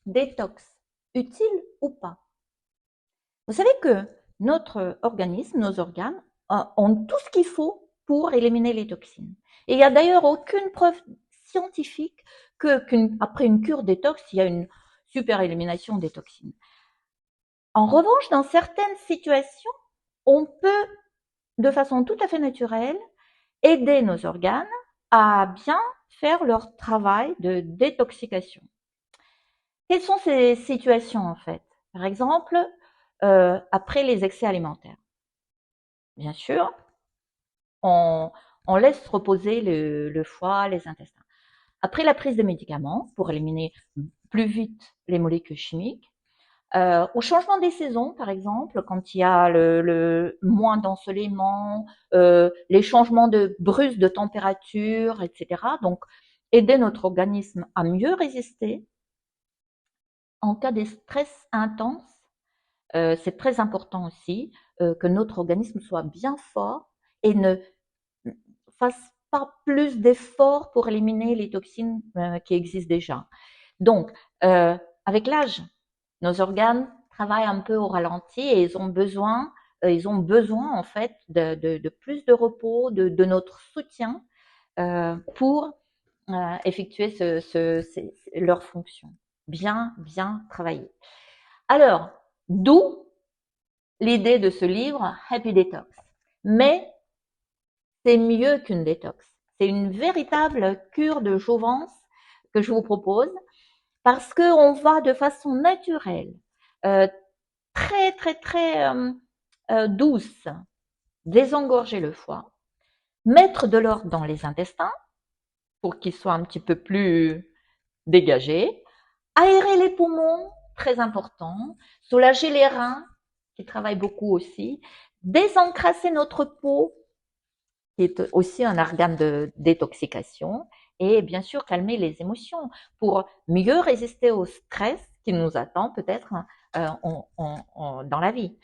détox, utile ou pas? Vous savez que notre organisme, nos organes, ont tout ce qu'il faut pour éliminer les toxines. Et il n'y a d'ailleurs aucune preuve scientifique qu'après une cure détox, il y a une super élimination des toxines. En revanche, dans certaines situations, on peut, de façon tout à fait naturelle, aider nos organes à bien faire leur travail de détoxication. Quelles sont ces situations en fait? Par exemple, après les excès alimentaires. Bien sûr, on, on laisse reposer le foie, les intestins. Après la prise de médicaments, pour éliminer plus vite les molécules chimiques, au changement des saisons, par exemple, quand il y a le moins d'ensoleillement, les changements de brusques de température, etc. Donc, aider notre organisme à mieux résister en cas de stress intense. C'est très important aussi que notre organisme soit bien fort et ne fasse pas plus d'efforts pour éliminer les toxines qui existent déjà. Donc, avec l'âge, nos organes travaillent un peu au ralenti et ils ont besoin en fait de plus de repos, de notre soutien pour effectuer leurs fonctions. Bien travailler. Alors, d'où l'idée de ce livre Happy Detox. Mais c'est mieux qu'une détox. C'est une véritable cure de jouvence que je vous propose parce qu'on va de façon naturelle, euh, très douce, désengorger le foie, mettre de l'ordre dans les intestins pour qu'ils soient un petit peu plus dégagés, aérer les poumons, très important, soulager les reins qui travaillent beaucoup aussi, désencrasser notre peau qui est aussi un organe de détoxication, et bien sûr calmer les émotions pour mieux résister au stress qui nous attend peut-être dans la vie.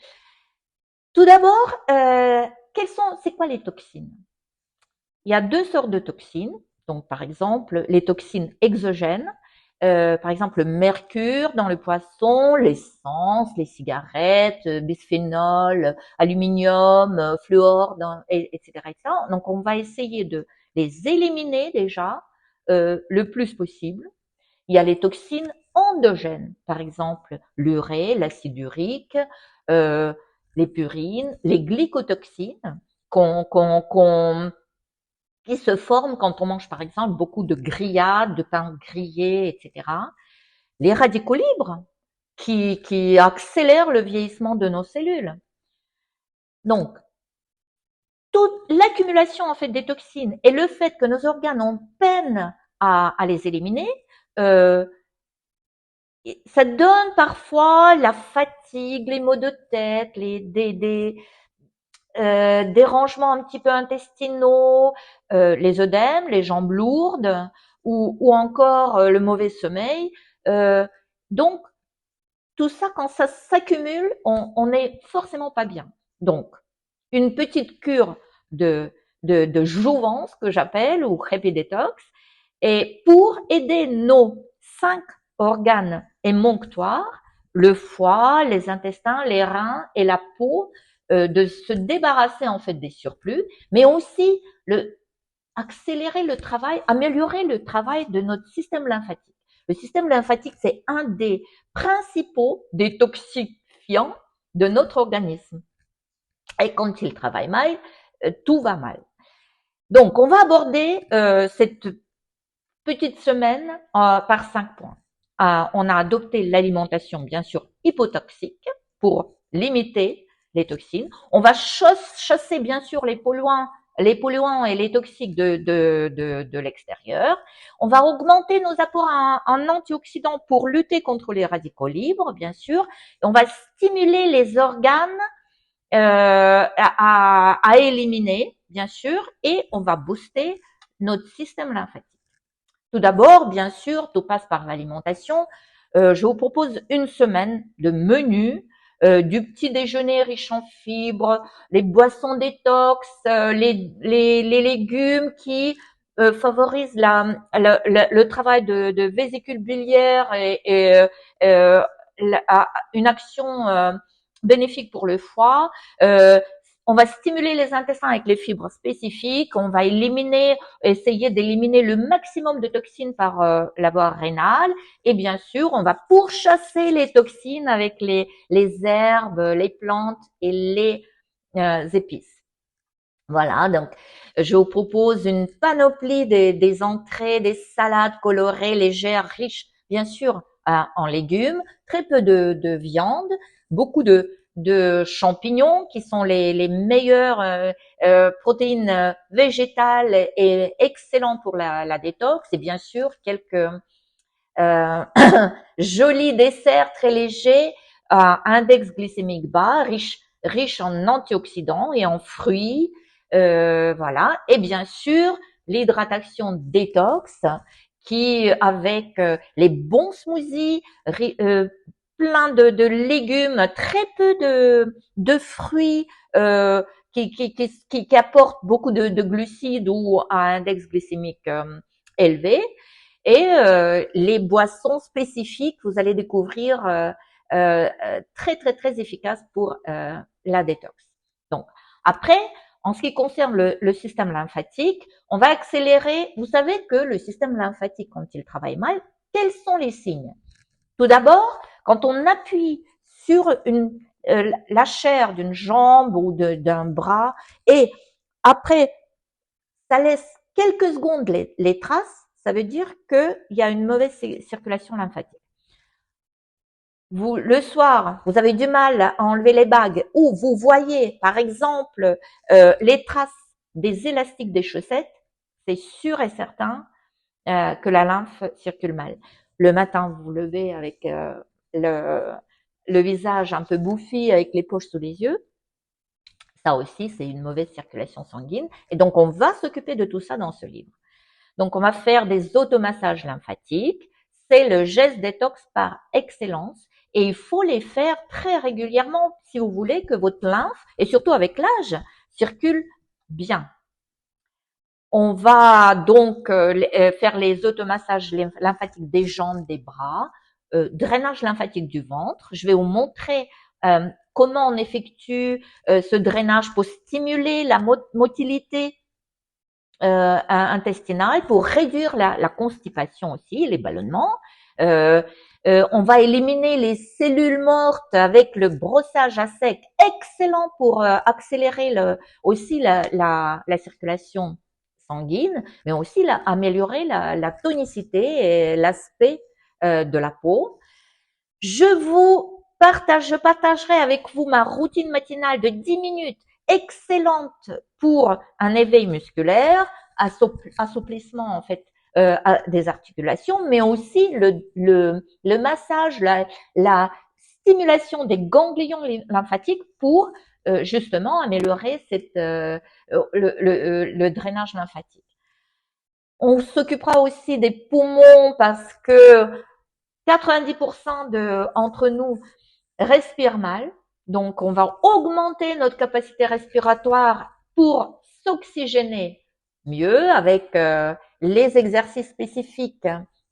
Tout d'abord, c'est quoi les toxines? Il y a deux sortes de toxines. Donc, par exemple, les toxines exogènes, par exemple le mercure dans le poisson, l'essence, les cigarettes, bisphénol, aluminium, fluor, etc., etc. Donc, on va essayer de les éliminer déjà le plus possible. Il y a les toxines endogènes, par exemple l'urée, l'acide urique, euh, les purines, les glycotoxines qu'on qui se forment quand on mange par exemple beaucoup de grillades, de pain grillé, etc. Les radicaux libres qui accélèrent le vieillissement de nos cellules. Donc, toute l'accumulation en fait des toxines et le fait que nos organes ont peine à les éliminer, euh, ça donne parfois la fatigue, les maux de tête, des dérangements un petit peu intestinaux, les œdèmes, les jambes lourdes ou encore le mauvais sommeil. Euh, donc, tout ça, quand ça s'accumule, on n'est forcément pas bien. Donc, une petite cure de jouvence que j'appelle ou happy detox, et pour aider nos 5 organes émonctoires, le foie, les intestins, les reins et la peau, de se débarrasser en fait des surplus, mais aussi accélérer le travail, améliorer le travail de notre système lymphatique. Le système lymphatique, c'est un des principaux détoxifiants de notre organisme. Et quand il travaille mal, tout va mal. Donc, on va aborder cette petite semaine par 5 points. On a adopté l'alimentation, bien sûr, hypotoxique pour limiter les toxines. On va chasser, bien sûr, les polluants et les toxiques de l'extérieur. On va augmenter nos apports en antioxydants pour lutter contre les radicaux libres, bien sûr. Et on va stimuler les organes à éliminer, bien sûr, et on va booster notre système lymphatique. Tout d'abord, bien sûr, tout passe par l'alimentation. Je vous propose une semaine de menu, du petit déjeuner riche en fibres, les boissons détox, les légumes qui favorise le travail de vésicule biliaire et une action bénéfique pour le foie. On va stimuler les intestins avec les fibres spécifiques. On va essayer d'éliminer le maximum de toxines par la voie rénale. Et bien sûr, on va pourchasser les toxines avec les herbes, les plantes et les épices. Voilà, donc je vous propose une panoplie des entrées, des salades colorées, légères, riches, bien sûr, en légumes, très peu de viande, beaucoup de champignons qui sont les meilleures protéines végétales et excellentes pour la détox, et bien sûr quelques euh, jolis desserts très légers, index glycémique bas, riche en antioxydants et en fruits, voilà. Et bien sûr, l'hydratation détox qui, avec les bons smoothies, plein de légumes, très peu de fruits qui apportent beaucoup de glucides ou à index glycémique élevé. Et les boissons spécifiques, vous allez découvrir très très très efficaces pour la détox. Donc après, en ce qui concerne le système lymphatique, on va accélérer. Vous savez que le système lymphatique, quand il travaille mal, quels sont les signes? Tout d'abord, quand on appuie sur la chair d'une jambe ou d'un bras, et après, ça laisse quelques secondes les traces, ça veut dire qu'il y a une mauvaise circulation lymphatique. Vous, le soir, vous avez du mal à enlever les bagues, ou vous voyez, par exemple, les traces des élastiques des chaussettes, c'est sûr et certain que la lymphe circule mal. Le matin, vous vous levez avec le visage un peu bouffi, avec les poches sous les yeux. Ça aussi, c'est une mauvaise circulation sanguine. Et donc, on va s'occuper de tout ça dans ce livre. Donc, on va faire des automassages lymphatiques. C'est le geste détox par excellence. Et il faut les faire très régulièrement si vous voulez que votre lymphe, et surtout avec l'âge, circule bien. On va donc faire les automassages lymphatiques des jambes, des bras, drainage lymphatique du ventre. Je vais vous montrer comment on effectue ce drainage pour stimuler la motilité intestinale, pour réduire la constipation aussi, les ballonnements. On va éliminer les cellules mortes avec le brossage à sec, excellent pour accélérer aussi la circulation sanguine, mais aussi améliorer la tonicité et l'aspect de la peau. Je partagerai avec vous ma routine matinale de 10 minutes excellente pour un éveil musculaire, assouplissement en fait des articulations, mais aussi le massage, la stimulation des ganglions lymphatiques pour justement améliorer le drainage lymphatique. On s'occupera aussi des poumons parce que 90% entre nous respirent mal. Donc, on va augmenter notre capacité respiratoire pour s'oxygéner mieux avec les exercices spécifiques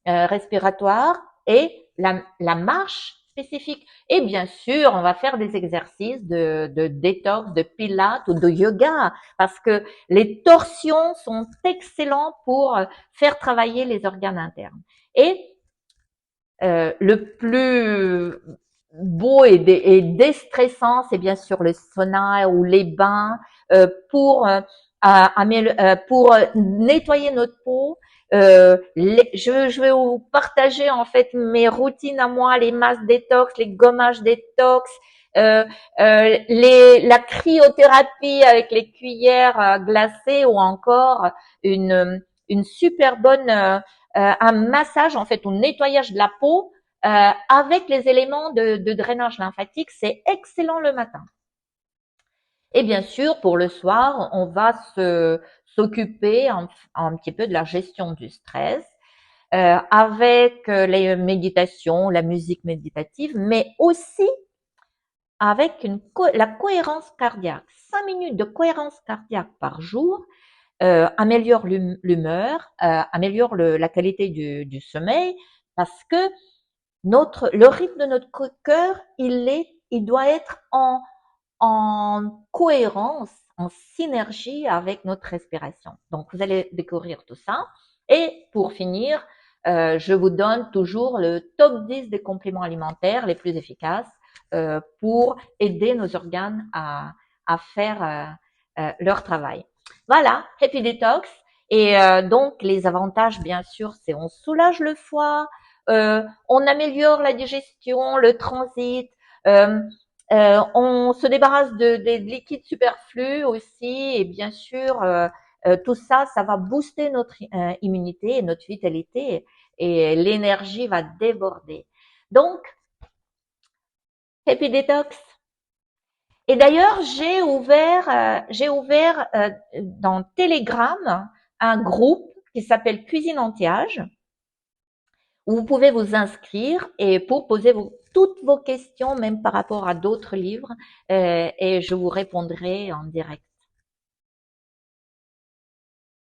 respiratoires et la marche spécifique. Et bien sûr, on va faire des exercices de détox, de pilates ou de yoga parce que les torsions sont excellents pour faire travailler les organes internes. Et le plus beau et déstressant, c'est bien sûr le sauna ou les bains pour nettoyer notre peau. Je vais vous partager en fait mes routines à moi, les masques détox, les gommages détox, la cryothérapie avec les cuillères glacées ou encore une super bonne un massage en fait, ou nettoyage de la peau avec les éléments de drainage lymphatique, c'est excellent le matin. Et bien sûr, pour le soir, on va s'occuper un petit peu de la gestion du stress avec les méditations, la musique méditative, mais aussi avec la cohérence cardiaque. 5 minutes de cohérence cardiaque par jour améliore l'humeur, améliore la qualité du sommeil, parce que le rythme de notre cœur, il doit être en cohérence, en synergie avec notre respiration. Donc, vous allez découvrir tout ça. Et pour finir, je vous donne toujours le top 10 des compléments alimentaires les plus efficaces pour aider nos organes à faire leur travail. Voilà, Happy Detox. Et donc, les avantages, bien sûr, c'est on soulage le foie, on améliore la digestion, le transit, on se débarrasse des liquides superflus aussi, et bien sûr, tout ça, ça va booster notre immunité et notre vitalité, et l'énergie va déborder. Donc, Happy Detox. Et d'ailleurs, j'ai ouvert dans Telegram un groupe qui s'appelle Cuisine anti-âge, où vous pouvez vous inscrire et pour poser toutes vos questions, même par rapport à d'autres livres, et je vous répondrai en direct.